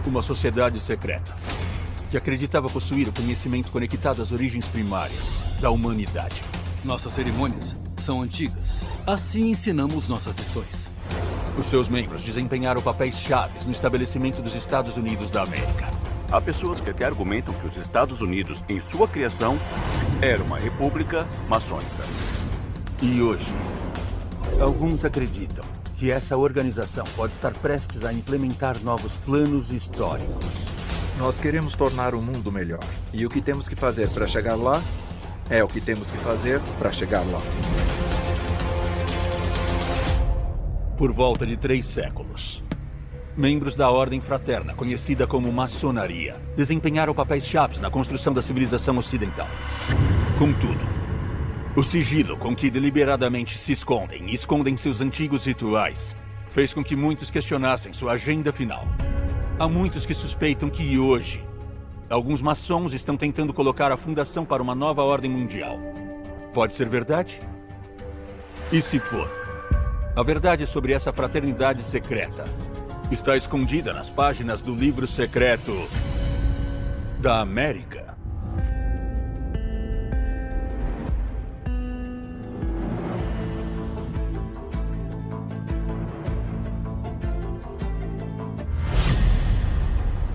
Uma sociedade secreta que acreditava possuir o conhecimento conectado às origens primárias da humanidade. Nossas cerimônias são antigas. Assim ensinamos nossas lições. Os seus membros desempenharam papéis chaves no estabelecimento dos Estados Unidos da América. Há pessoas que até argumentam que os Estados Unidos, em sua criação, era uma república maçônica. E hoje, alguns acreditam que essa organização pode estar prestes a implementar novos planos históricos. Nós queremos tornar o mundo melhor. E o que temos que fazer para chegar lá é o que temos que fazer para chegar lá. Por volta de 3 séculos, membros da ordem fraterna, conhecida como maçonaria, desempenharam papéis chaves na construção da civilização ocidental. Contudo, o sigilo com que deliberadamente se escondem e escondem seus antigos rituais fez com que muitos questionassem sua agenda final. Há muitos que suspeitam que hoje, alguns maçons estão tentando colocar a fundação para uma nova ordem mundial. Pode ser verdade? E se for, a verdade sobre essa fraternidade secreta está escondida nas páginas do livro secreto da América.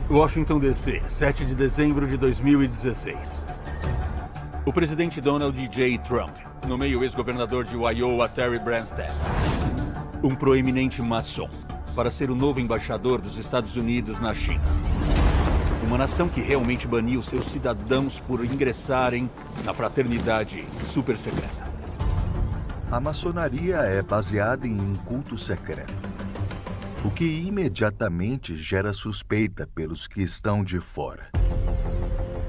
Washington, D.C., 7 de dezembro de 2016. O presidente Donald J. Trump nomeia o ex-governador de Iowa, Terry Branstad, um proeminente maçom, para ser o novo embaixador dos Estados Unidos na China. Uma nação que realmente baniu seus cidadãos por ingressarem na fraternidade super secreta. A maçonaria é baseada em um culto secreto, o que imediatamente gera suspeita pelos que estão de fora.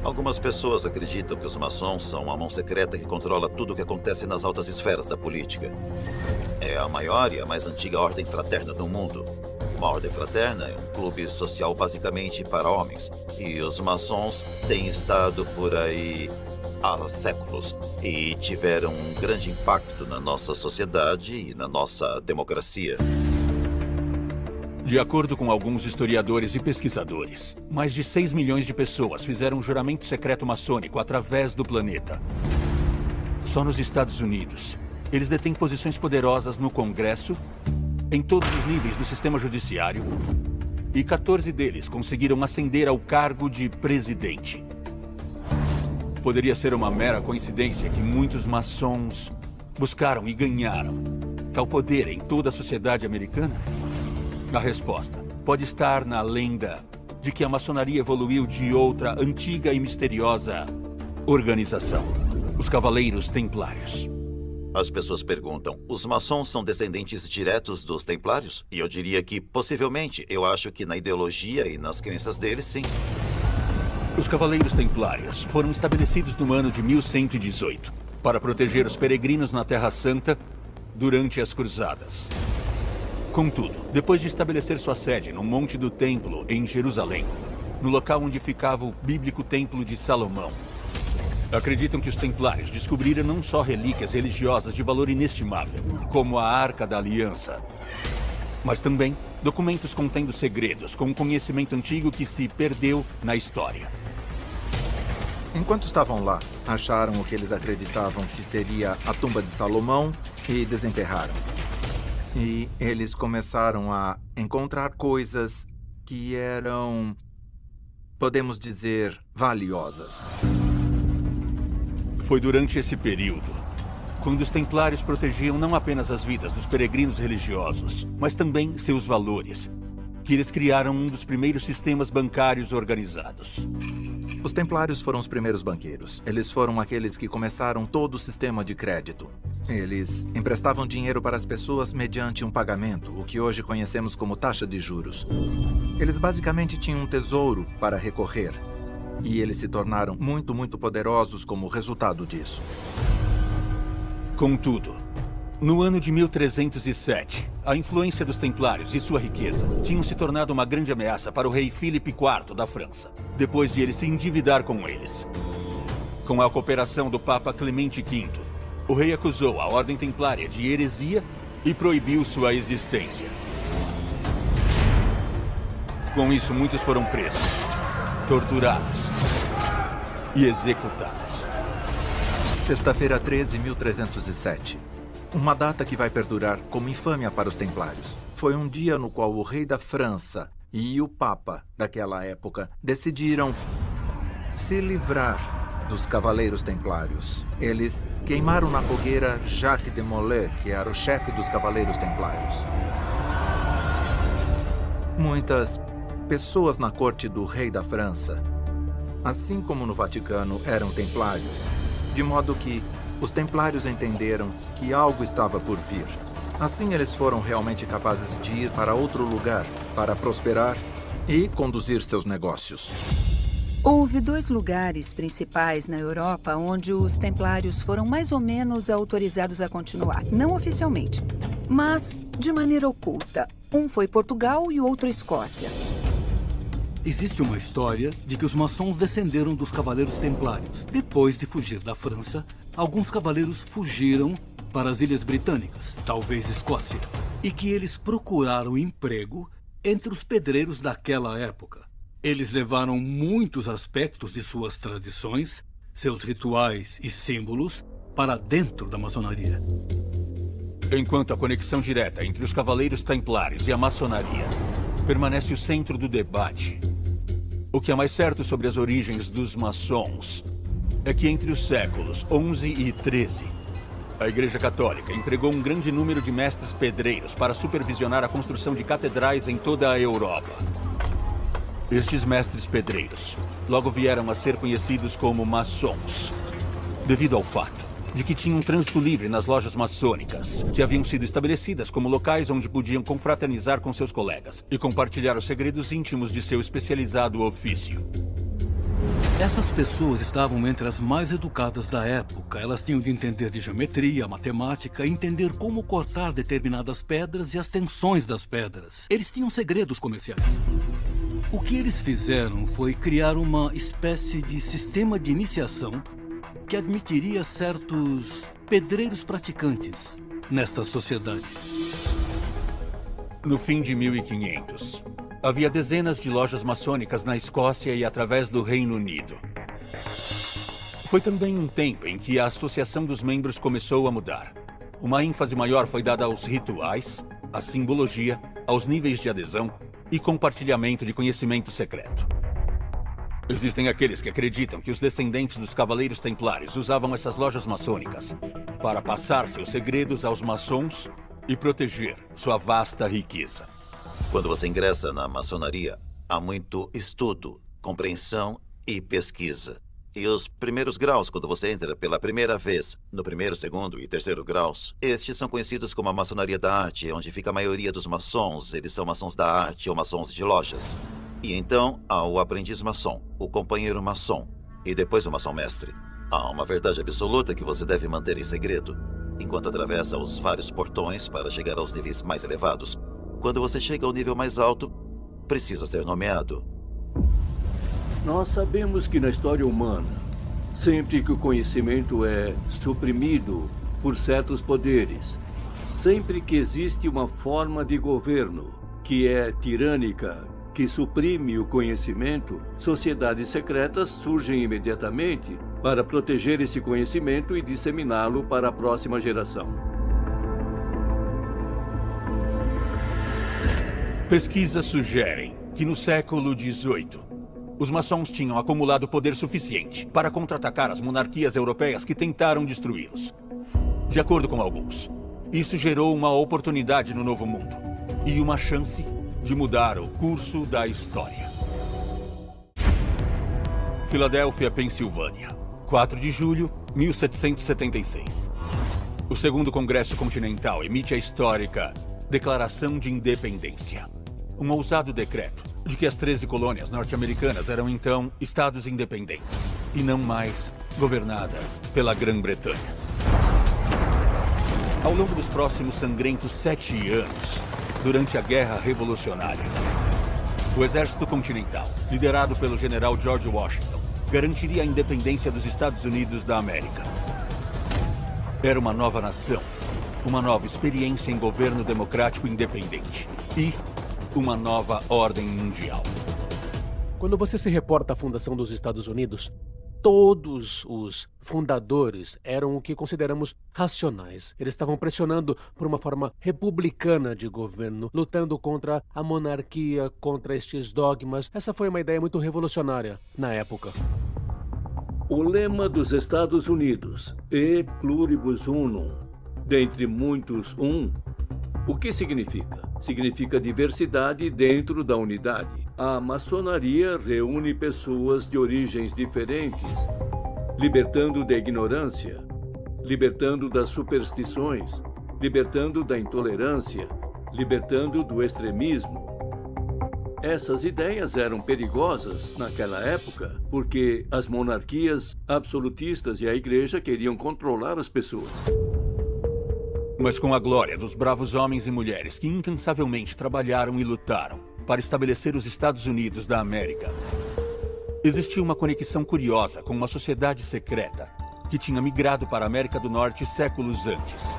Algumas pessoas acreditam que os maçons são a mão secreta que controla tudo o que acontece nas altas esferas da política. É a maior e a mais antiga ordem fraterna do mundo. Uma ordem fraterna é um clube social basicamente para homens. E os maçons têm estado por aí há séculos e tiveram um grande impacto na nossa sociedade e na nossa democracia. De acordo com alguns historiadores e pesquisadores, mais de 6 milhões de pessoas fizeram um juramento secreto maçônico através do planeta. Só nos Estados Unidos, eles detêm posições poderosas no Congresso, em todos os níveis do sistema judiciário, e 14 deles conseguiram ascender ao cargo de presidente. Poderia ser uma mera coincidência que muitos maçons buscaram e ganharam tal poder em toda a sociedade americana? A resposta pode estar na lenda de que a maçonaria evoluiu de outra antiga e misteriosa organização, os Cavaleiros Templários. As pessoas perguntam, os maçons são descendentes diretos dos templários? E eu diria que, possivelmente, eu acho que na ideologia e nas crenças deles, sim. Os Cavaleiros Templários foram estabelecidos no ano de 1118 para proteger os peregrinos na Terra Santa durante as Cruzadas. Contudo, depois de estabelecer sua sede no Monte do Templo, em Jerusalém, no local onde ficava o bíblico Templo de Salomão, acreditam que os templários descobriram não só relíquias religiosas de valor inestimável, como a Arca da Aliança, mas também documentos contendo segredos com um conhecimento antigo que se perdeu na história. Enquanto estavam lá, acharam o que eles acreditavam que seria a tumba de Salomão e desenterraram. E eles começaram a encontrar coisas que eram, podemos dizer, valiosas. Foi durante esse período, quando os templários protegiam não apenas as vidas dos peregrinos religiosos, mas também seus valores, que eles criaram um dos primeiros sistemas bancários organizados. Os templários foram os primeiros banqueiros. Eles foram aqueles que começaram todo o sistema de crédito. Eles emprestavam dinheiro para as pessoas mediante um pagamento, o que hoje conhecemos como taxa de juros. Eles basicamente tinham um tesouro para recorrer. E eles se tornaram muito, muito poderosos como resultado disso. Contudo, no ano de 1307, a influência dos templários e sua riqueza tinham se tornado uma grande ameaça para o rei Filipe IV da França, depois de ele se endividar com eles. Com a cooperação do Papa Clemente V, o rei acusou a Ordem Templária de heresia e proibiu sua existência. Com isso, muitos foram presos, torturados e executados. Sexta-feira 13, 1307. Uma data que vai perdurar como infâmia para os Templários. Foi um dia no qual o rei da França e o Papa daquela época decidiram se livrar dos Cavaleiros Templários. Eles queimaram na fogueira Jacques de Molay, que era o chefe dos Cavaleiros Templários. Muitas pessoas na corte do rei da França, assim como no Vaticano, eram templários, de modo que os templários entenderam que algo estava por vir. Assim, eles foram realmente capazes de ir para outro lugar para prosperar e conduzir seus negócios. Houve 2 lugares principais na Europa onde os templários foram mais ou menos autorizados a continuar. Não oficialmente, mas de maneira oculta. Um foi Portugal e o outro Escócia. Existe uma história de que os maçons descenderam dos Cavaleiros Templários. Depois de fugir da França, alguns cavaleiros fugiram para as Ilhas Britânicas, talvez Escócia, e que eles procuraram emprego entre os pedreiros daquela época. Eles levaram muitos aspectos de suas tradições, seus rituais e símbolos para dentro da maçonaria. Enquanto a conexão direta entre os Cavaleiros Templários e a maçonaria permanece o centro do debate, o que é mais certo sobre as origens dos maçons é que entre os séculos 11 e 13, a Igreja Católica empregou um grande número de mestres pedreiros para supervisionar a construção de catedrais em toda a Europa. Estes mestres pedreiros logo vieram a ser conhecidos como maçons, devido ao fato de que tinham trânsito livre nas lojas maçônicas, que haviam sido estabelecidas como locais onde podiam confraternizar com seus colegas e compartilhar os segredos íntimos de seu especializado ofício. Essas pessoas estavam entre as mais educadas da época. Elas tinham de entender de geometria, matemática, entender como cortar determinadas pedras e as tensões das pedras. Eles tinham segredos comerciais. O que eles fizeram foi criar uma espécie de sistema de iniciação que admitiria certos pedreiros praticantes nesta sociedade. No fim de 1500, havia dezenas de lojas maçônicas na Escócia e através do Reino Unido. Foi também um tempo em que a associação dos membros começou a mudar. Uma ênfase maior foi dada aos rituais, à simbologia, aos níveis de adesão e compartilhamento de conhecimento secreto. Existem aqueles que acreditam que os descendentes dos Cavaleiros Templários usavam essas lojas maçônicas para passar seus segredos aos maçons e proteger sua vasta riqueza. Quando você ingressa na maçonaria, há muito estudo, compreensão e pesquisa. E os primeiros graus, quando você entra pela primeira vez, no primeiro, segundo e terceiro graus, estes são conhecidos como a maçonaria da arte, onde fica a maioria dos maçons. Eles são maçons da arte ou maçons de lojas. E então há o aprendiz maçom, o companheiro maçom e depois o maçom mestre. Há uma verdade absoluta que você deve manter em segredo, enquanto atravessa os vários portões para chegar aos níveis mais elevados. Quando você chega ao nível mais alto, precisa ser nomeado. Nós sabemos que na história humana, sempre que o conhecimento é suprimido por certos poderes, sempre que existe uma forma de governo que é tirânica, que suprime o conhecimento, sociedades secretas surgem imediatamente para proteger esse conhecimento e disseminá-lo para a próxima geração. Pesquisas sugerem que no século XVIII, os maçons tinham acumulado poder suficiente para contra-atacar as monarquias europeias que tentaram destruí-los. De acordo com alguns, isso gerou uma oportunidade no Novo Mundo e uma chance de mudar o curso da história. Filadélfia, Pensilvânia, 4 de julho, 1776. O Segundo Congresso Continental emite a histórica Declaração de Independência. Um ousado decreto de que as 13 colônias norte-americanas eram então estados independentes e não mais governadas pela Grã-Bretanha. Ao longo dos próximos sangrentos 7 anos, durante a Guerra Revolucionária, o Exército Continental, liderado pelo general George Washington, garantiria a independência dos Estados Unidos da América. Era uma nova nação, uma nova experiência em governo democrático independente. E uma nova ordem mundial. Quando você se reporta à fundação dos Estados Unidos, todos os fundadores eram o que consideramos racionais. Eles estavam pressionando por uma forma republicana de governo, lutando contra a monarquia, contra estes dogmas. Essa foi uma ideia muito revolucionária na época. O lema dos Estados Unidos, E pluribus unum, dentre muitos o que significa? Significa diversidade dentro da unidade. A maçonaria reúne pessoas de origens diferentes, libertando da ignorância, libertando das superstições, libertando da intolerância, libertando do extremismo. Essas ideias eram perigosas naquela época porque as monarquias absolutistas e a igreja queriam controlar as pessoas. Mas com a glória dos bravos homens e mulheres que incansavelmente trabalharam e lutaram para estabelecer os Estados Unidos da América, existia uma conexão curiosa com uma sociedade secreta que tinha migrado para a América do Norte séculos antes.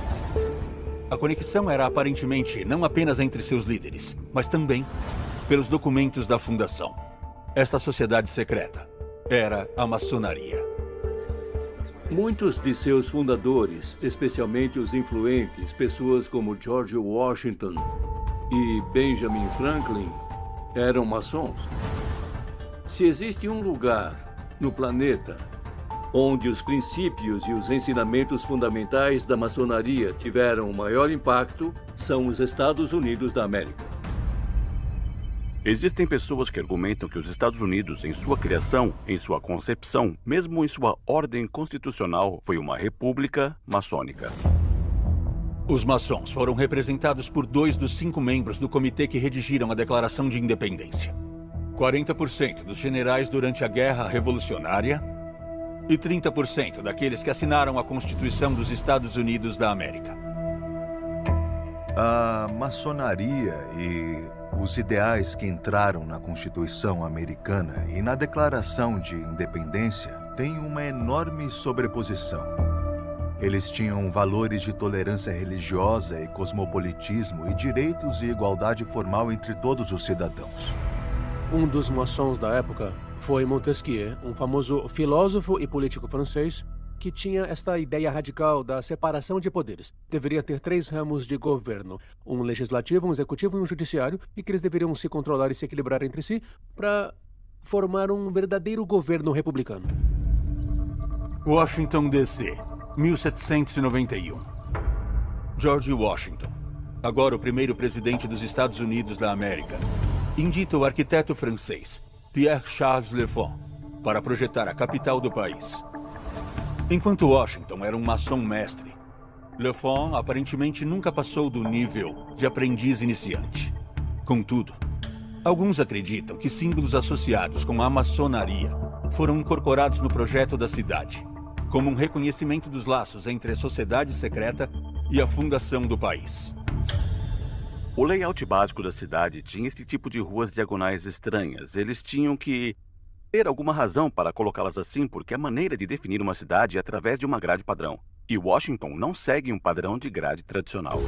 A conexão era aparentemente não apenas entre seus líderes, mas também pelos documentos da fundação. Esta sociedade secreta era a maçonaria. Muitos de seus fundadores, especialmente os influentes, pessoas como George Washington e Benjamin Franklin, eram maçons. Se existe um lugar no planeta onde os princípios e os ensinamentos fundamentais da maçonaria tiveram o maior impacto, são os Estados Unidos da América. Existem pessoas que argumentam que os Estados Unidos, em sua criação, em sua concepção, mesmo em sua ordem constitucional, foi uma república maçônica. Os maçons foram representados por 2 dos 5 membros do comitê que redigiram a Declaração de Independência. 40% dos generais durante a Guerra Revolucionária e 30% daqueles que assinaram a Constituição dos Estados Unidos da América. A maçonaria e os ideais que entraram na Constituição americana e na Declaração de Independência têm uma enorme sobreposição. Eles tinham valores de tolerância religiosa e cosmopolitismo e direitos e igualdade formal entre todos os cidadãos. Um dos maçons da época foi Montesquieu, um famoso filósofo e político francês que tinha esta ideia radical da separação de poderes. Deveria ter 3 ramos de governo, um legislativo, um executivo e um judiciário, e que eles deveriam se controlar e se equilibrar entre si para formar um verdadeiro governo republicano. Washington, D.C., 1791. George Washington, agora o primeiro presidente dos Estados Unidos da América, indita o arquiteto francês Pierre Charles Lefon para projetar a capital do país. Enquanto Washington era um maçom mestre, Lefon aparentemente nunca passou do nível de aprendiz iniciante. Contudo, alguns acreditam que símbolos associados com a maçonaria foram incorporados no projeto da cidade, como um reconhecimento dos laços entre a sociedade secreta e a fundação do país. O layout básico da cidade tinha este tipo de ruas diagonais estranhas. Eles tinham que ter alguma razão para colocá-las assim, porque a maneira de definir uma cidade é através de uma grade padrão. E Washington não segue um padrão de grade tradicional.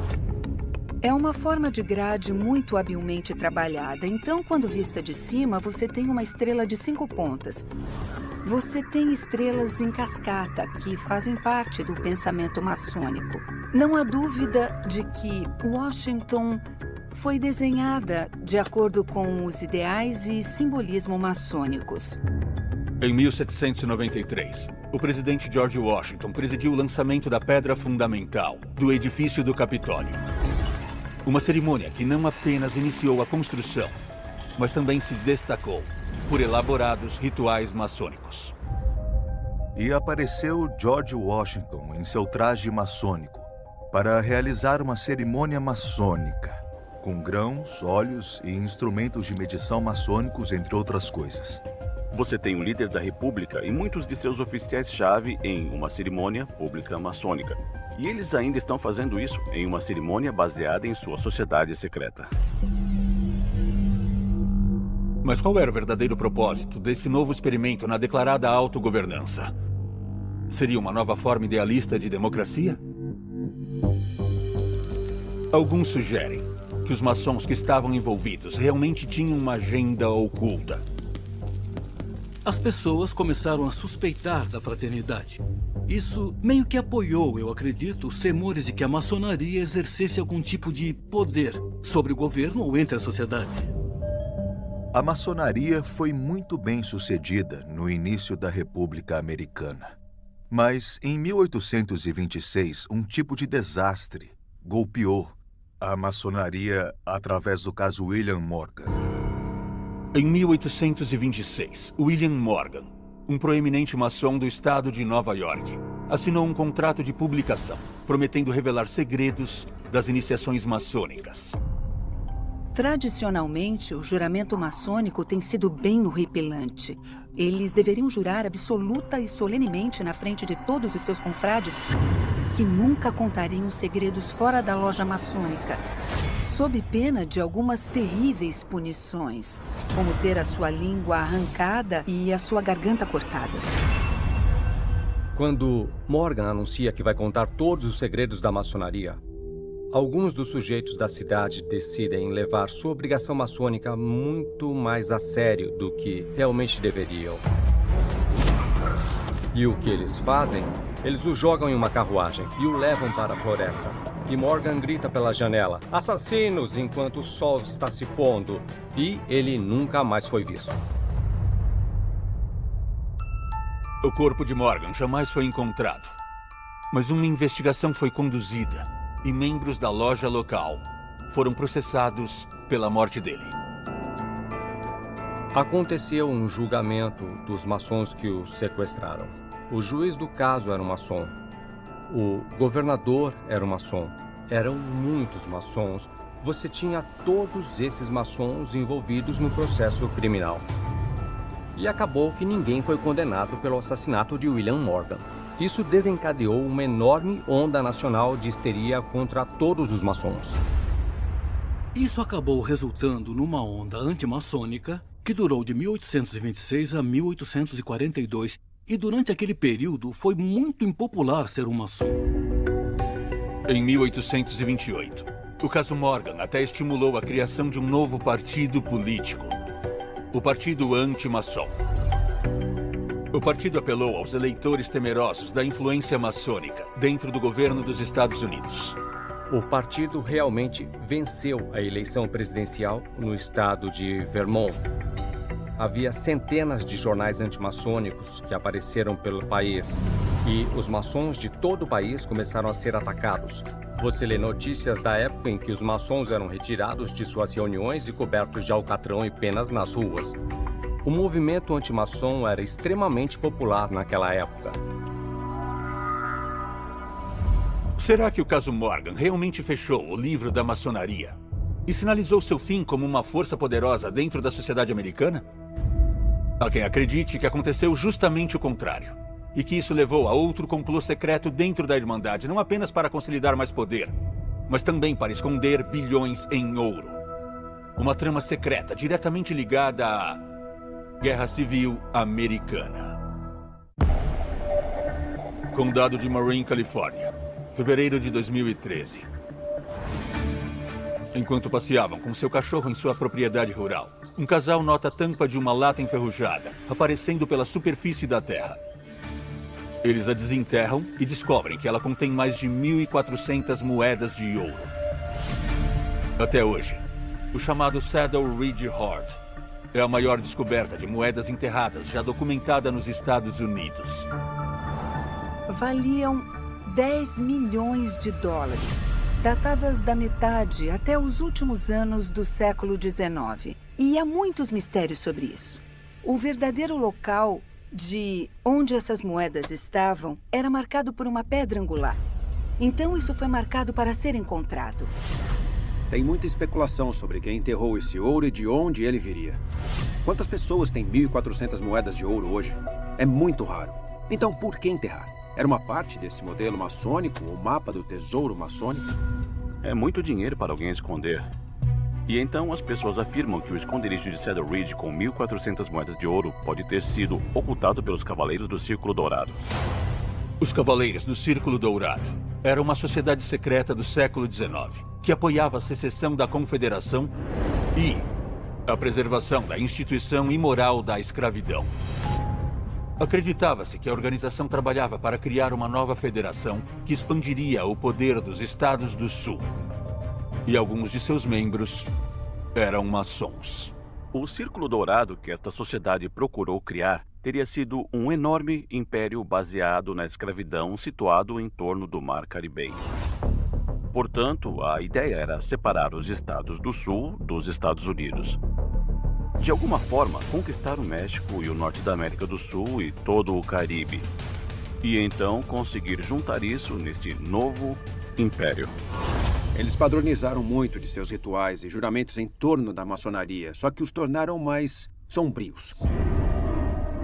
É uma forma de grade muito habilmente trabalhada. Então, quando vista de cima, você tem uma estrela de 5 pontas. Você tem estrelas em cascata, que fazem parte do pensamento maçônico. Não há dúvida de que Washington foi desenhada de acordo com os ideais e simbolismo maçônicos. Em 1793, o presidente George Washington presidiu o lançamento da pedra fundamental do edifício do Capitólio. Uma cerimônia que não apenas iniciou a construção, mas também se destacou por elaborados rituais maçônicos. E apareceu George Washington em seu traje maçônico para realizar uma cerimônia maçônica, com grãos, óleos e instrumentos de medição maçônicos, entre outras coisas. Você tem o líder da República e muitos de seus oficiais-chave em uma cerimônia pública maçônica. E eles ainda estão fazendo isso em uma cerimônia baseada em sua sociedade secreta. Mas qual era o verdadeiro propósito desse novo experimento na declarada autogovernança? Seria uma nova forma idealista de democracia? Alguns sugerem que os maçons que estavam envolvidos realmente tinham uma agenda oculta. As pessoas começaram a suspeitar da fraternidade. Isso meio que apoiou, eu acredito, os temores de que a maçonaria exercesse algum tipo de poder sobre o governo ou entre a sociedade. A maçonaria foi muito bem sucedida no início da República Americana. Mas, em 1826, um tipo de desastre golpeou a maçonaria através do caso William Morgan. Em 1826, William Morgan, um proeminente maçom do estado de Nova York, assinou um contrato de publicação, prometendo revelar segredos das iniciações maçônicas. Tradicionalmente, o juramento maçônico tem sido bem horripilante. Eles deveriam jurar absoluta e solenemente na frente de todos os seus confrades que nunca contariam segredos fora da loja maçônica, sob pena de algumas terríveis punições, como ter a sua língua arrancada e a sua garganta cortada. Quando Morgan anuncia que vai contar todos os segredos da maçonaria, alguns dos sujeitos da cidade decidem levar sua obrigação maçônica muito mais a sério do que realmente deveriam. E o que eles fazem? Eles o jogam em uma carruagem e o levam para a floresta. E Morgan grita pela janela: "Assassinos!" enquanto o sol está se pondo. E ele nunca mais foi visto. O corpo de Morgan jamais foi encontrado. Mas uma investigação foi conduzida e membros da loja local foram processados pela morte dele. Aconteceu um julgamento dos maçons que o sequestraram. O juiz do caso era um maçom. O governador era um maçom. Eram muitos maçons. Você tinha todos esses maçons envolvidos no processo criminal. E acabou que ninguém foi condenado pelo assassinato de William Morgan. Isso desencadeou uma enorme onda nacional de histeria contra todos os maçons. Isso acabou resultando numa onda antimaçônica que durou de 1826 a 1842. E durante aquele período foi muito impopular ser um maçom. Em 1828, o caso Morgan até estimulou a criação de um novo partido político, o Partido Anti-Maçom. O partido apelou aos eleitores temerosos da influência maçônica dentro do governo dos Estados Unidos. O partido realmente venceu a eleição presidencial no estado de Vermont. Havia centenas de jornais antimaçônicos que apareceram pelo país e os maçons de todo o país começaram a ser atacados. Você lê notícias da época em que os maçons eram retirados de suas reuniões e cobertos de alcatrão e penas nas ruas. O movimento antimaçom era extremamente popular naquela época. Será que o caso Morgan realmente fechou o livro da maçonaria e sinalizou seu fim como uma força poderosa dentro da sociedade americana? Há quem acredite que aconteceu justamente o contrário, e que isso levou a outro complô secreto dentro da Irmandade, não apenas para consolidar mais poder, mas também para esconder bilhões em ouro. Uma trama secreta diretamente ligada à Guerra Civil Americana. Condado de Marin, Califórnia, fevereiro de 2013. Enquanto passeavam com seu cachorro em sua propriedade rural, um casal nota a tampa de uma lata enferrujada aparecendo pela superfície da terra. Eles a desenterram e descobrem que ela contém mais de 1.400 moedas de ouro. Até hoje, o chamado Saddle Ridge Hoard é a maior descoberta de moedas enterradas já documentada nos Estados Unidos. Valiam 10 milhões de dólares, datadas da metade até os últimos anos do século XIX. E há muitos mistérios sobre isso. O verdadeiro local de onde essas moedas estavam era marcado por uma pedra angular. Então isso foi marcado para ser encontrado. Tem muita especulação sobre quem enterrou esse ouro e de onde ele viria. Quantas pessoas têm 1.400 moedas de ouro hoje? É muito raro. Então por que enterrar? Era uma parte desse modelo maçônico ou mapa do tesouro maçônico? É muito dinheiro para alguém esconder. E então as pessoas afirmam que o esconderijo de Saddle Ridge com 1.400 moedas de ouro pode ter sido ocultado pelos Cavaleiros do Círculo Dourado. Os Cavaleiros do Círculo Dourado eram uma sociedade secreta do século XIX. que apoiava a secessão da Confederação e a preservação da instituição imoral da escravidão. Acreditava-se que a organização trabalhava para criar uma nova federação que expandiria o poder dos Estados do Sul. E alguns de seus membros eram maçons. O Círculo Dourado que esta sociedade procurou criar teria sido um enorme império baseado na escravidão situado em torno do Mar Caribenho. Portanto, a ideia era separar os Estados do Sul dos Estados Unidos. De alguma forma, conquistar o México e o norte da América do Sul e todo o Caribe. E então conseguir juntar isso neste novo império. Eles padronizaram muito de seus rituais e juramentos em torno da maçonaria, só que os tornaram mais sombrios.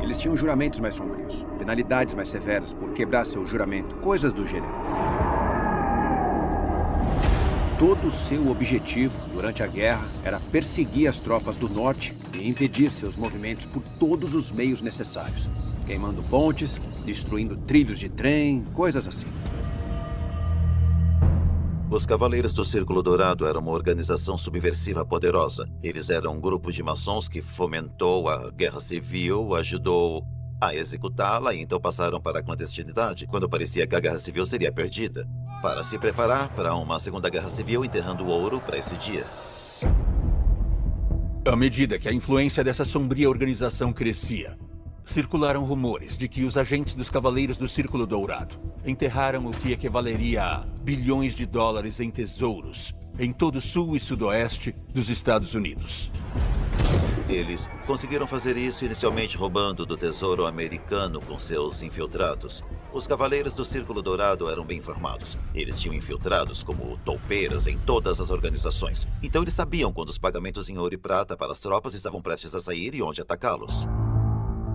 Eles tinham juramentos mais sombrios, penalidades mais severas por quebrar seu juramento, coisas do gênero. Todo o seu objetivo durante a guerra era perseguir as tropas do norte e impedir seus movimentos por todos os meios necessários, queimando pontes, destruindo trilhos de trem, coisas assim. Os Cavaleiros do Círculo Dourado eram uma organização subversiva poderosa. Eles eram um grupo de maçons que fomentou a guerra civil, ajudou a executá-la e então passaram para a clandestinidade quando parecia que a guerra civil seria perdida, para se preparar para uma segunda guerra civil, enterrando o ouro para esse dia. À medida que a influência dessa sombria organização crescia, circularam rumores de que os agentes dos Cavaleiros do Círculo Dourado enterraram o que equivaleria a bilhões de dólares em tesouros em todo o sul e sudoeste dos Estados Unidos. Eles conseguiram fazer isso inicialmente roubando do tesouro americano com seus infiltrados. Os Cavaleiros do Círculo Dourado eram bem informados. Eles tinham infiltrados como toupeiras em todas as organizações. Então eles sabiam quando os pagamentos em ouro e prata para as tropas estavam prestes a sair e onde atacá-los.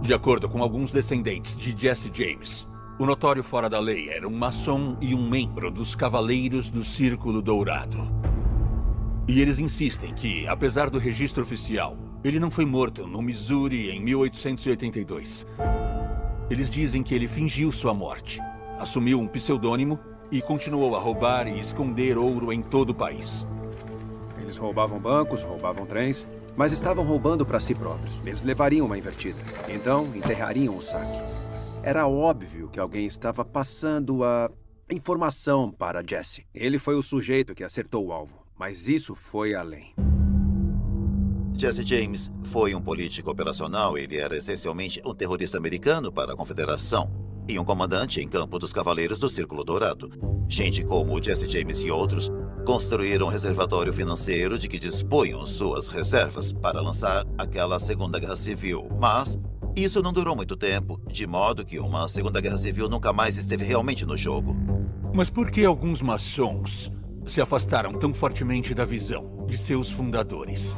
De acordo com alguns descendentes de Jesse James, o notório fora da lei era um maçom e um membro dos Cavaleiros do Círculo Dourado. E eles insistem que, apesar do registro oficial, ele não foi morto no Missouri em 1882. Eles dizem que ele fingiu sua morte, assumiu um pseudônimo e continuou a roubar e esconder ouro em todo o país. Eles roubavam bancos, roubavam trens, mas estavam roubando para si próprios. Eles levariam uma invertida. Então, enterrariam o saque. Era óbvio que alguém estava passando a informação para Jesse. Ele foi o sujeito que acertou o alvo, mas isso foi além. Jesse James foi um político operacional. Ele era essencialmente um terrorista americano para a Confederação e um comandante em campo dos Cavaleiros do Círculo Dourado. Gente como Jesse James e outros construíram um reservatório financeiro de que dispunham suas reservas para lançar aquela Segunda Guerra Civil. Mas isso não durou muito tempo, de modo que uma Segunda Guerra Civil nunca mais esteve realmente no jogo. Mas por que alguns maçons se afastaram tão fortemente da visão de seus fundadores,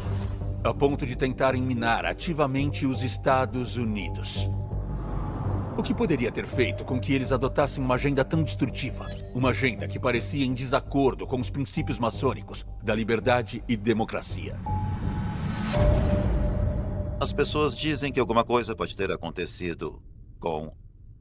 a ponto de tentarem minar ativamente os Estados Unidos? O que poderia ter feito com que eles adotassem uma agenda tão destrutiva? Uma agenda que parecia em desacordo com os princípios maçônicos da liberdade e democracia. As pessoas dizem que alguma coisa pode ter acontecido com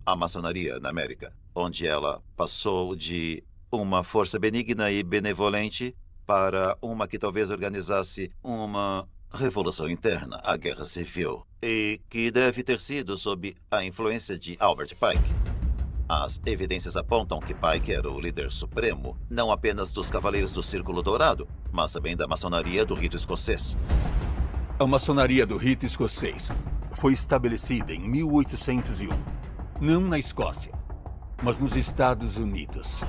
a maçonaria na América, onde ela passou de uma força benigna e benevolente para uma que talvez organizasse uma revolução interna, a Guerra Civil, e que deve ter sido sob a influência de Albert Pike. As evidências apontam que Pike era o líder supremo, não apenas dos Cavaleiros do Círculo Dourado, mas também da maçonaria do rito escocês. A maçonaria do rito escocês foi estabelecida em 1801, não na Escócia, mas nos Estados Unidos.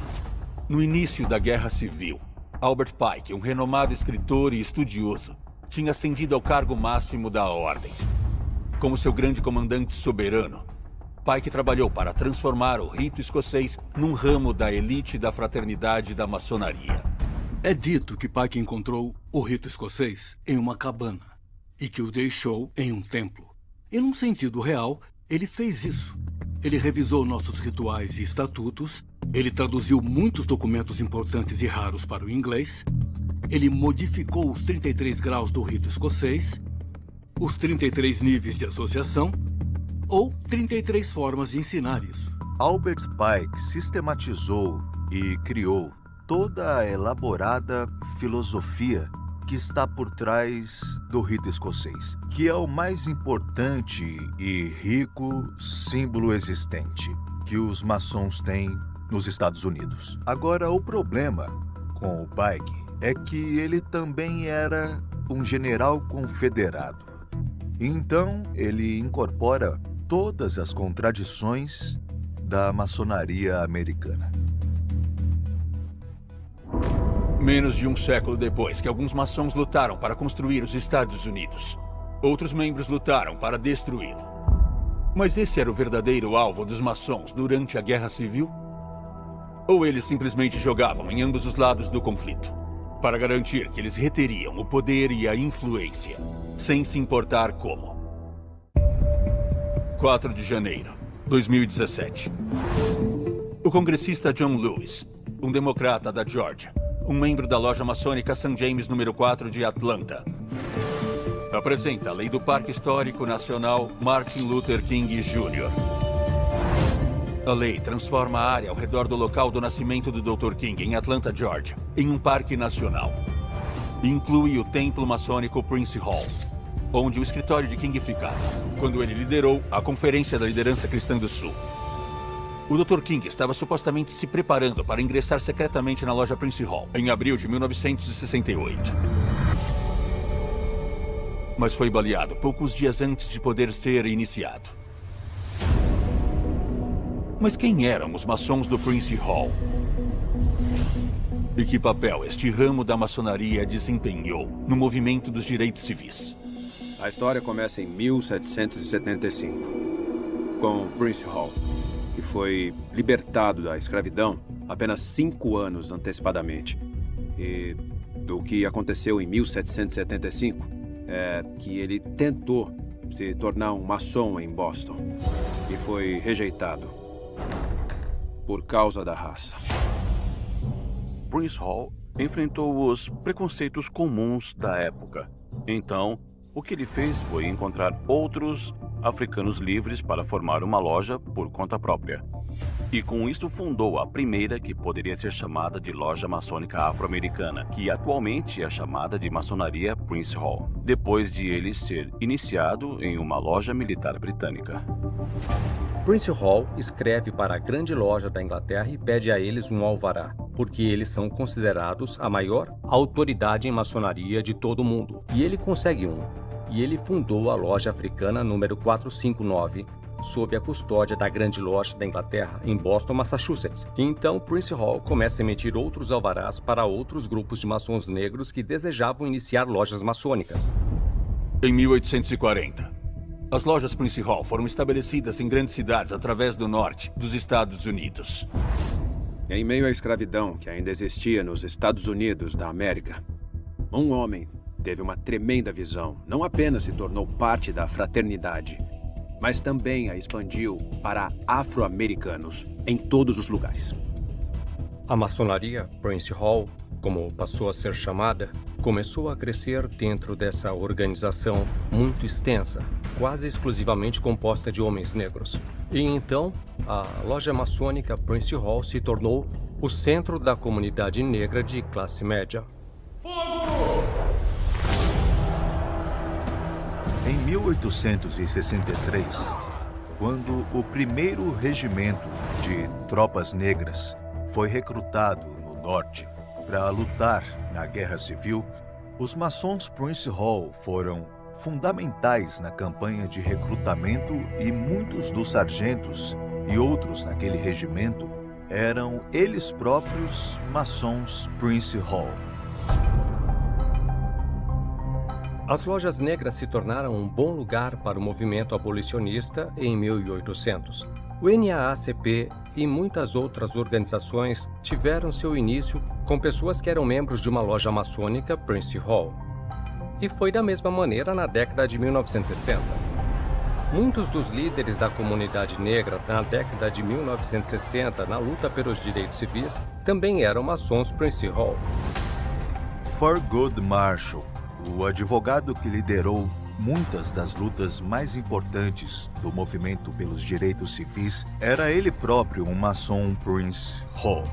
No início da Guerra Civil, Albert Pike, um renomado escritor e estudioso, tinha ascendido ao cargo máximo da ordem. Como seu grande comandante soberano, Pike trabalhou para transformar o rito escocês num ramo da elite da fraternidade da maçonaria. É dito que Pike encontrou o rito escocês em uma cabana e que o deixou em um templo. E num sentido real, ele fez isso. Ele revisou nossos rituais e estatutos, ele traduziu muitos documentos importantes e raros para o inglês, ele modificou os 33 graus do rito escocês, os 33 níveis de associação, ou 33 formas de ensinar isso. Albert Pike sistematizou e criou toda a elaborada filosofia que está por trás do rito escocês, que é o mais importante e rico símbolo existente que os maçons têm nos Estados Unidos. Agora, o problema com o Pike é que ele também era um general confederado. Então, ele incorpora todas as contradições da maçonaria americana. Menos de um século depois que alguns maçons lutaram para construir os Estados Unidos, outros membros lutaram para destruí-lo. Mas esse era o verdadeiro alvo dos maçons durante a Guerra Civil? Ou eles simplesmente jogavam em ambos os lados do conflito, para garantir que eles reteriam o poder e a influência, sem se importar como? 4 de janeiro, 2017. O congressista John Lewis, um democrata da Geórgia, um membro da loja maçônica St. James número 4 de Atlanta, apresenta a lei do Parque Histórico Nacional Martin Luther King Jr. A lei transforma a área ao redor do local do nascimento do Dr. King, em Atlanta, Geórgia, em um parque nacional. Inclui o templo maçônico Prince Hall, onde o escritório de King ficava, quando ele liderou a Conferência da Liderança Cristã do Sul. O Dr. King estava supostamente se preparando para ingressar secretamente na loja Prince Hall, em abril de 1968. Mas foi baleado poucos dias antes de poder ser iniciado. Mas quem eram os maçons do Prince Hall? E que papel este ramo da maçonaria desempenhou no movimento dos direitos civis? A história começa em 1775, com Prince Hall, que foi libertado da escravidão apenas 5 anos antecipadamente. E do que aconteceu em 1775 é que ele tentou se tornar um maçom em Boston e foi rejeitado por causa da raça. Prince Hall enfrentou os preconceitos comuns da época. Então, o que ele fez foi encontrar outros africanos livres para formar uma loja por conta própria. E com isso fundou a primeira que poderia ser chamada de loja maçônica afro-americana, que atualmente é chamada de maçonaria Prince Hall, depois de ele ser iniciado em uma loja militar britânica. Prince Hall escreve para a grande loja da Inglaterra e pede a eles um alvará, porque eles são considerados a maior autoridade em maçonaria de todo o mundo. E ele consegue um. E ele fundou a loja africana número 459, sob a custódia da grande loja da Inglaterra, em Boston, Massachusetts. E então Prince Hall começa a emitir outros alvarás para outros grupos de maçons negros que desejavam iniciar lojas maçônicas. Em 1840, as lojas Prince Hall foram estabelecidas em grandes cidades através do norte dos Estados Unidos. Em meio à escravidão que ainda existia nos Estados Unidos da América, um homem teve uma tremenda visão. Não apenas se tornou parte da fraternidade, mas também a expandiu para afro-americanos em todos os lugares. A maçonaria Prince Hall, como passou a ser chamada, começou a crescer dentro dessa organização muito extensa, quase exclusivamente composta de homens negros. E então, a loja maçônica Prince Hall se tornou o centro da comunidade negra de classe média. Em 1863, quando o primeiro regimento de tropas negras foi recrutado no norte para lutar na Guerra Civil, os maçons Prince Hall foram fundamentais na campanha de recrutamento e muitos dos sargentos e outros naquele regimento eram eles próprios maçons Prince Hall. As lojas negras se tornaram um bom lugar para o movimento abolicionista em 1800. O NAACP e muitas outras organizações tiveram seu início com pessoas que eram membros de uma loja maçônica Prince Hall. E foi da mesma maneira na década de 1960. Muitos dos líderes da comunidade negra na década de 1960, na luta pelos direitos civis, também eram maçons Prince Hall. Thurgood Marshall, o advogado que liderou muitas das lutas mais importantes do movimento pelos direitos civis, era ele próprio um maçom Prince Hall.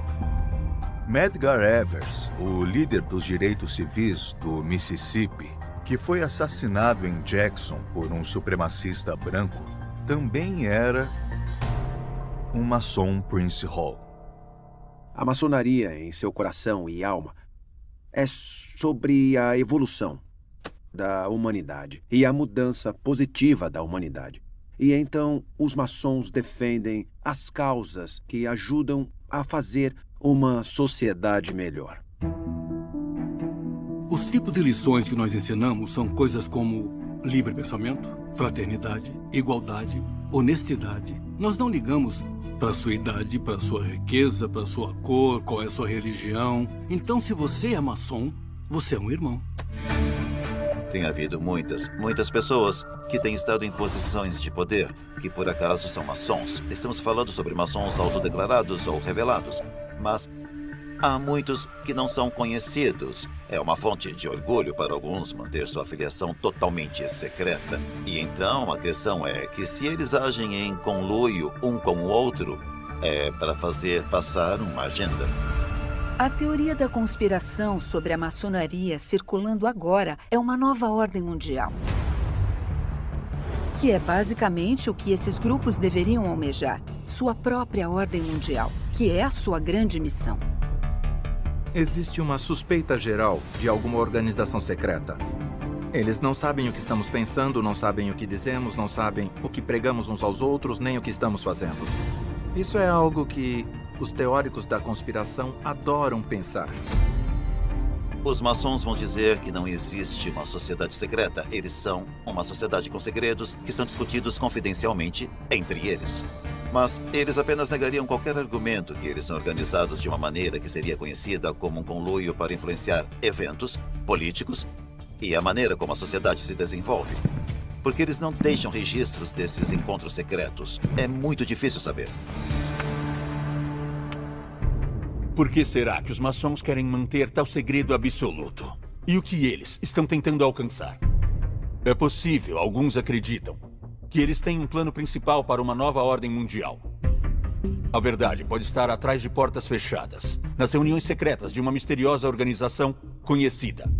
Medgar Evers, o líder dos direitos civis do Mississippi, que foi assassinado em Jackson por um supremacista branco, também era um maçom Prince Hall. A maçonaria, em seu coração e alma, é sobre a evolução da humanidade e a mudança positiva da humanidade. E então os maçons defendem as causas que ajudam a fazer uma sociedade melhor. Os tipos de lições que nós ensinamos são coisas como livre pensamento, fraternidade, igualdade, honestidade. Nós não ligamos para a sua idade, para a sua riqueza, para a sua cor, qual é a sua religião. Então, se você é maçom, você é um irmão. Tem havido muitas pessoas que têm estado em posições de poder, que por acaso são maçons. Estamos falando sobre maçons autodeclarados ou revelados, mas há muitos que não são conhecidos. É uma fonte de orgulho para alguns manter sua filiação totalmente secreta. E então a questão é que se eles agem em conluio um com o outro, é para fazer passar uma agenda. A teoria da conspiração sobre a maçonaria circulando agora é uma nova ordem mundial, que é basicamente o que esses grupos deveriam almejar, sua própria ordem mundial, que é a sua grande missão. Existe uma suspeita geral de alguma organização secreta. Eles não sabem o que estamos pensando, não sabem o que dizemos, não sabem o que pregamos uns aos outros, nem o que estamos fazendo. Isso é algo que os teóricos da conspiração adoram pensar. Os maçons vão dizer que não existe uma sociedade secreta. Eles são uma sociedade com segredos que são discutidos confidencialmente entre eles. Mas eles apenas negariam qualquer argumento que eles são organizados de uma maneira que seria conhecida como um conluio para influenciar eventos políticos e a maneira como a sociedade se desenvolve. Porque eles não deixam registros desses encontros secretos. É muito difícil saber. Por que será que os maçons querem manter tal segredo absoluto? E o que eles estão tentando alcançar? É possível, alguns acreditam, que eles têm um plano principal para uma nova ordem mundial. A verdade pode estar atrás de portas fechadas, nas reuniões secretas de uma misteriosa organização conhecida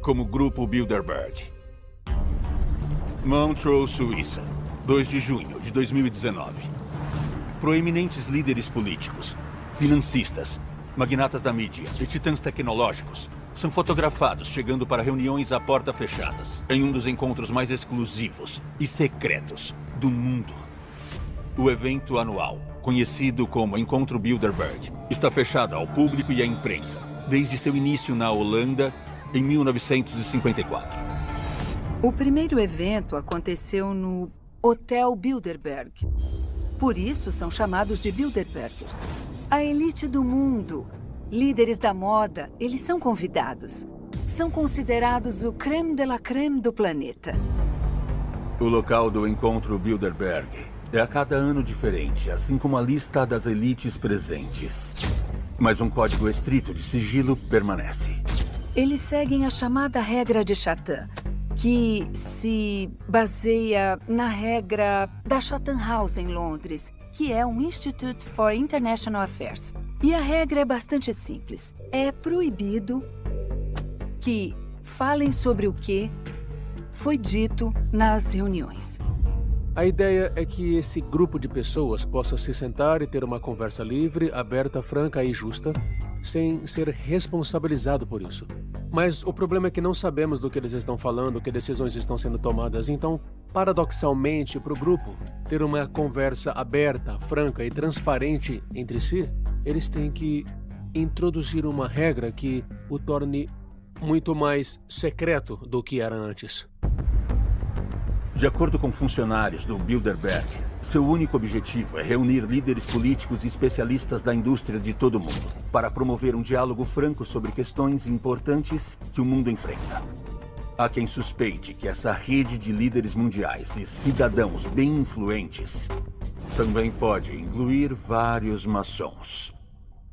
como Grupo Bilderberg. Montreux, Suíça, 2 de junho de 2019. Proeminentes líderes políticos, financistas, magnatas da mídia e titãs tecnológicos são fotografados chegando para reuniões à porta fechadas, em um dos encontros mais exclusivos e secretos do mundo. O evento anual, conhecido como Encontro Bilderberg, está fechado ao público e à imprensa desde seu início na Holanda em 1954. O primeiro evento aconteceu no Hotel Bilderberg. Por isso são chamados de Bilderbergers. A elite do mundo, líderes da moda, eles são convidados. São considerados o crème de la crème do planeta. O local do encontro Bilderberg é a cada ano diferente, assim como a lista das elites presentes. Mas um código estrito de sigilo permanece. Eles seguem a chamada regra de Chatham, que se baseia na regra da Chatham House em Londres, que é um Institute for International Affairs. E a regra é bastante simples. É proibido que falem sobre o que foi dito nas reuniões. A ideia é que esse grupo de pessoas possa se sentar e ter uma conversa livre, aberta, franca e justa, sem ser responsabilizado por isso. Mas o problema é que não sabemos do que eles estão falando, que decisões estão sendo tomadas. Então, paradoxalmente, para o grupo ter uma conversa aberta, franca e transparente entre si, eles têm que introduzir uma regra que o torne muito mais secreto do que era antes. De acordo com funcionários do Bilderberg, seu único objetivo é reunir líderes políticos e especialistas da indústria de todo o mundo para promover um diálogo franco sobre questões importantes que o mundo enfrenta. Há quem suspeite que essa rede de líderes mundiais e cidadãos bem influentes também pode incluir vários maçons.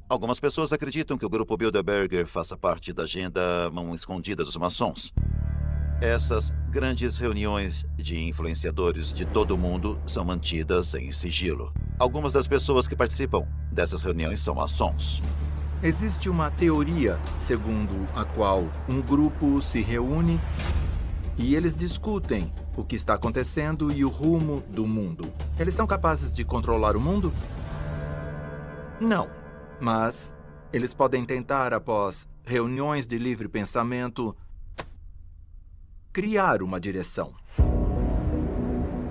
Algumas pessoas acreditam que o grupo Bilderberger faça parte da agenda mão escondida dos maçons. Essas grandes reuniões de influenciadores de todo o mundo são mantidas em sigilo. Algumas das pessoas que participam dessas reuniões são maçons. Existe uma teoria segundo a qual um grupo se reúne e eles discutem o que está acontecendo e o rumo do mundo. Eles são capazes de controlar o mundo? Não, mas eles podem tentar, após reuniões de livre pensamento, criar uma direção.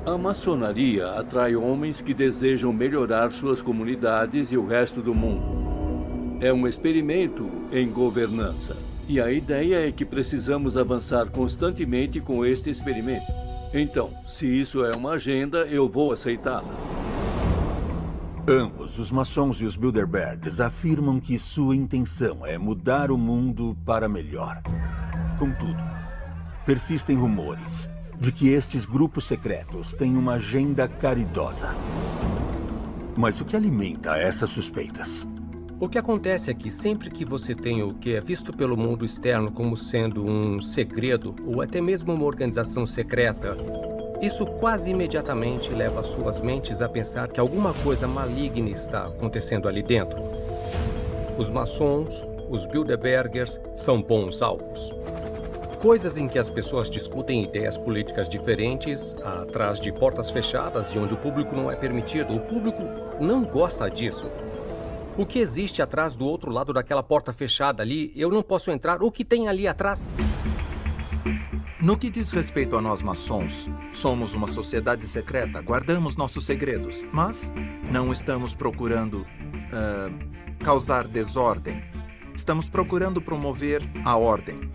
A maçonaria atrai homens que desejam melhorar suas comunidades e o resto do mundo. É um experimento em governança. E a ideia é que precisamos avançar constantemente com este experimento. Então, se isso é uma agenda, eu vou aceitá-la. Ambos, os maçons e os Bilderbergs, afirmam que sua intenção é mudar o mundo para melhor. Contudo, persistem rumores de que estes grupos secretos têm uma agenda caridosa. Mas o que alimenta essas suspeitas? O que acontece é que sempre que você tem o que é visto pelo mundo externo como sendo um segredo ou até mesmo uma organização secreta, isso quase imediatamente leva suas mentes a pensar que alguma coisa maligna está acontecendo ali dentro. Os maçons, os Bilderbergers, são bons alvos. Coisas em que as pessoas discutem ideias políticas diferentes, atrás de portas fechadas e onde o público não é permitido. O público não gosta disso. O que existe atrás do outro lado daquela porta fechada ali, eu não posso entrar. O que tem ali atrás? No que diz respeito a nós maçons, somos uma sociedade secreta, guardamos nossos segredos, mas não estamos procurando causar desordem. Estamos procurando promover a ordem.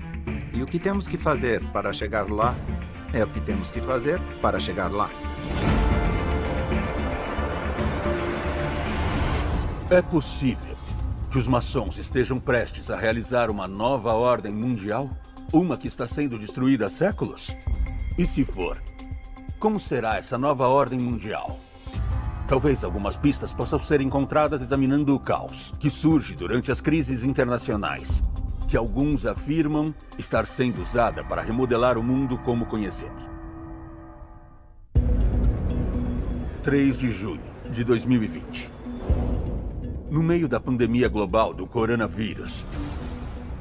E o que temos que fazer para chegar lá é o que temos que fazer para chegar lá. É possível que os maçons estejam prestes a realizar uma nova ordem mundial? Uma que está sendo destruída há séculos? E se for, como será essa nova ordem mundial? Talvez algumas pistas possam ser encontradas examinando o caos que surge durante as crises internacionais, que alguns afirmam estar sendo usada para remodelar o mundo como conhecemos. 3 de junho de 2020. No meio da pandemia global do coronavírus,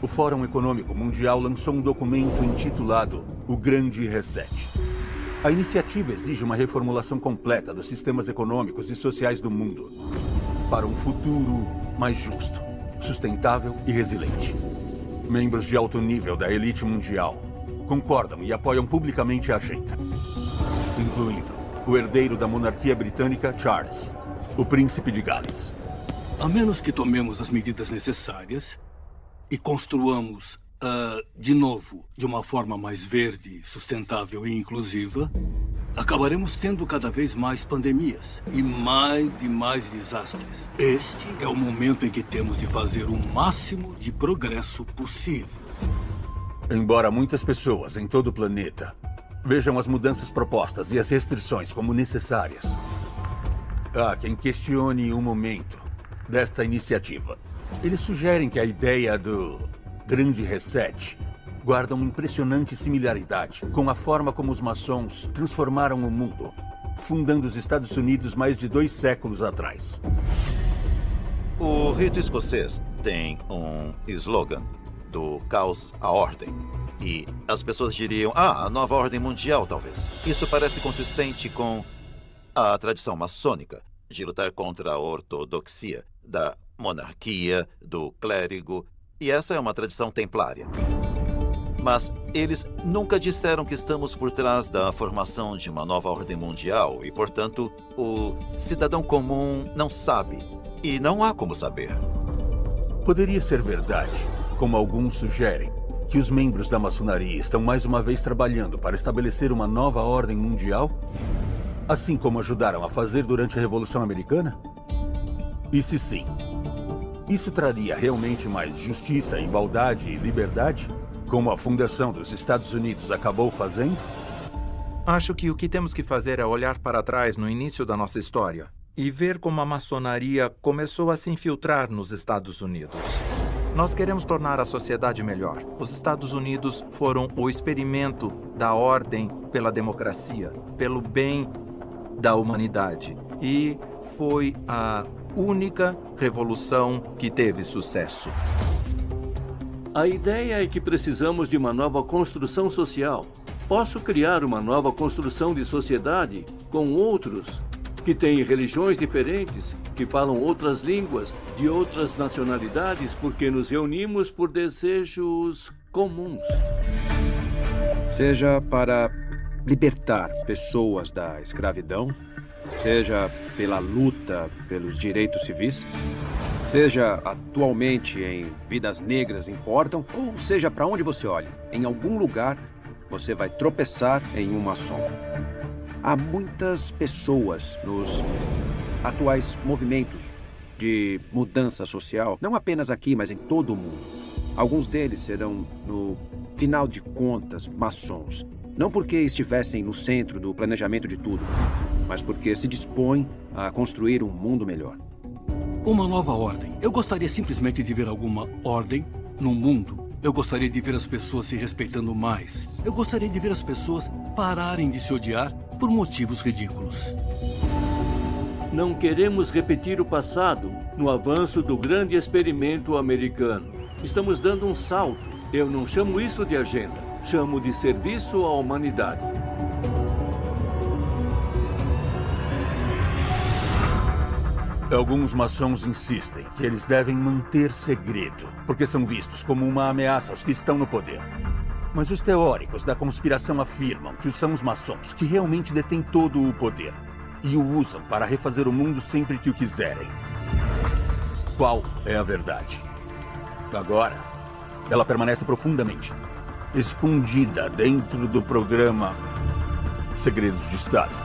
o Fórum Econômico Mundial lançou um documento intitulado O Grande Reset. A iniciativa exige uma reformulação completa dos sistemas econômicos e sociais do mundo para um futuro mais justo, sustentável e resiliente. Membros de alto nível da elite mundial concordam e apoiam publicamente a agenda, incluindo o herdeiro da monarquia britânica, Charles, o príncipe de Gales. A menos que tomemos as medidas necessárias e construamos, de novo, de uma forma mais verde, sustentável e inclusiva, acabaremos tendo cada vez mais pandemias e mais desastres. Este é o momento em que temos de fazer o máximo de progresso possível. Embora muitas pessoas em todo o planeta vejam as mudanças propostas e as restrições como necessárias, há quem questione o momento desta iniciativa. Eles sugerem que a ideia do Grande Reset guarda uma impressionante similaridade com a forma como os maçons transformaram o mundo, fundando os Estados Unidos mais de 2 séculos atrás. O rito escocês tem um slogan do caos à ordem. E as pessoas diriam, a nova ordem mundial, talvez. Isso parece consistente com a tradição maçônica de lutar contra a ortodoxia da monarquia, do clérigo, e essa é uma tradição templária. Mas eles nunca disseram que estamos por trás da formação de uma nova ordem mundial e, portanto, o cidadão comum não sabe. E não há como saber. Poderia ser verdade, como alguns sugerem, que os membros da maçonaria estão mais uma vez trabalhando para estabelecer uma nova ordem mundial? Assim como ajudaram a fazer durante a Revolução Americana? E se sim, isso traria realmente mais justiça, igualdade e liberdade, como a fundação dos Estados Unidos acabou fazendo? Acho que o que temos que fazer é olhar para trás no início da nossa história e ver como a maçonaria começou a se infiltrar nos Estados Unidos. Nós queremos tornar a sociedade melhor. Os Estados Unidos foram o experimento da ordem pela democracia, pelo bem da humanidade. E foi única revolução que teve sucesso. A ideia é que precisamos de uma nova construção social. Posso criar uma nova construção de sociedade com outros que têm religiões diferentes, que falam outras línguas, de outras nacionalidades, porque nos reunimos por desejos comuns. Seja para libertar pessoas da escravidão, seja pela luta pelos direitos civis, seja atualmente em vidas negras importam, ou seja para onde você olha, em algum lugar você vai tropeçar em um maçom. Há muitas pessoas nos atuais movimentos de mudança social, não apenas aqui, mas em todo o mundo. Alguns deles serão, no final de contas, maçons. Não porque estivessem no centro do planejamento de tudo, mas porque se dispõem a construir um mundo melhor. Uma nova ordem. Eu gostaria simplesmente de ver alguma ordem no mundo. Eu gostaria de ver as pessoas se respeitando mais. Eu gostaria de ver as pessoas pararem de se odiar por motivos ridículos. Não queremos repetir o passado no avanço do grande experimento americano. Estamos dando um salto. Eu não chamo isso de agenda. Chamo de serviço à humanidade. Alguns maçons insistem que eles devem manter segredo, porque são vistos como uma ameaça aos que estão no poder. Mas os teóricos da conspiração afirmam que são os maçons que realmente detêm todo o poder e o usam para refazer o mundo sempre que o quiserem. Qual é a verdade? Agora, ela permanece profundamente escondida dentro do programa Segredos de Estado.